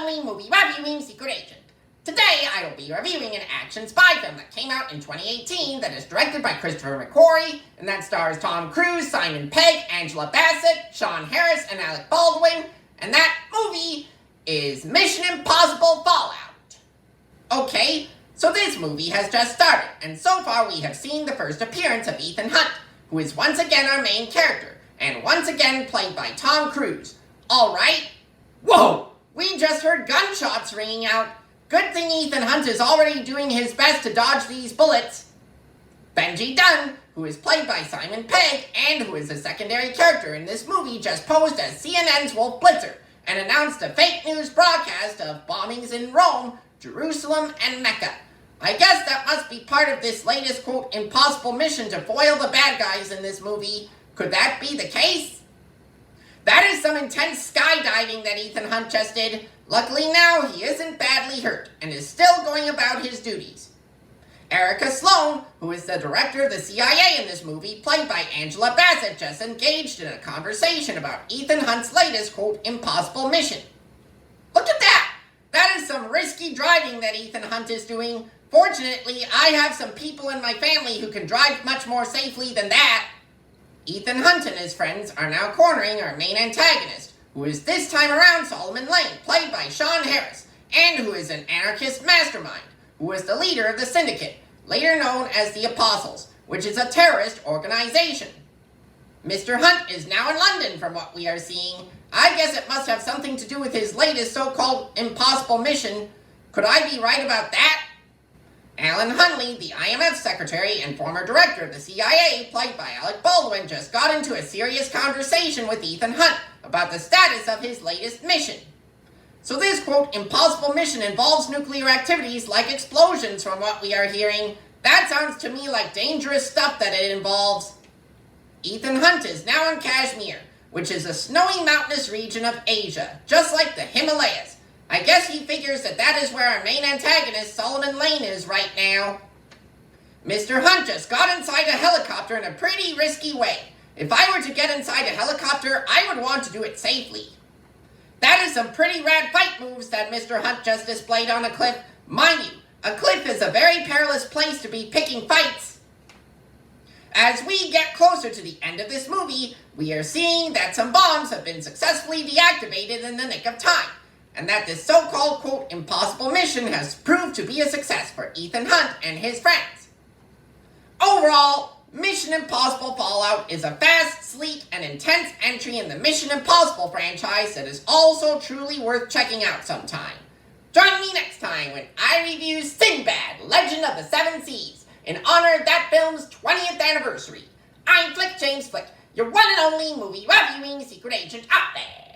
only movie reviewing secret agent. Today, I will be reviewing an action spy film that came out in 2018 that is directed by Christopher McQuarrie and that stars Tom Cruise, Simon Pegg, Angela Bassett, Sean Harris, and Alec Baldwin, and that movie is Mission Impossible Fallout. Okay, so this movie has just started, and so far we have seen the first appearance of Ethan Hunt, who is once again our main character, and once again played by Tom Cruise. Alright? Whoa! We just heard gunshots ringing out. Good thing Ethan Hunt is already doing his best to dodge these bullets. Benji Dunn, who is played by Simon Pegg, and who is a secondary character in this movie, just posed as CNN's Wolf Blitzer, and announced a fake news broadcast of bombings in Rome, Jerusalem, and Mecca. I guess that must be part of this latest, quote, impossible mission to foil the bad guys in this movie. Could that be the case? That is some intense skydiving that Ethan Hunt just did. Luckily now, he isn't badly hurt, and is still going about his duties. Erika Sloane, who is the director of the CIA in this movie, played by Angela Bassett, just engaged in a conversation about Ethan Hunt's latest, quote, impossible mission. Look at that! That is some risky driving that Ethan Hunt is doing. Fortunately, I have some people in my family who can drive much more safely than that. Ethan Hunt and his friends are now cornering our main antagonist, who is this time around Solomon Lane, played by Sean Harris, and who is an anarchist mastermind, who is the leader of the Syndicate, later known as the Apostles, which is a terrorist organization. Mr. Hunt is now in London from what we are seeing. I guess it must have something to do with his latest so-called impossible mission. Could I be right about that? Alan Hunley, the IMF secretary and former director of the CIA, played by Alec Baldwin, just got into a serious conversation with Ethan Hunt about the status of his latest mission. So this, quote, impossible mission involves nuclear activities like explosions from what we are hearing. That sounds to me like dangerous stuff that it involves. Ethan Hunt is now in Kashmir, which is a snowy mountainous region of Asia, just like the Himalayas. I guess he figures that is where our main antagonist, Solomon Lane, is right now. Mr. Hunt just got inside a helicopter in a pretty risky way. If I were to get inside a helicopter, I would want to do it safely. That is some pretty rad fight moves that Mr. Hunt just displayed on a cliff. Mind you, a cliff is a very perilous place to be picking fights. As we get closer to the end of this movie, we are seeing that some bombs have been successfully deactivated in the nick of time, and that this so-called, quote, impossible mission has proved to be a success for Ethan Hunt and his friends. Overall, Mission Impossible Fallout is a fast, sleek, and intense entry in the Mission Impossible franchise that is also truly worth checking out sometime. Join me next time when I review Sinbad, Legend of the Seven Seas, in honor of that film's 20th anniversary. I'm Flick James Flick, your one and only movie reviewing secret agent out there.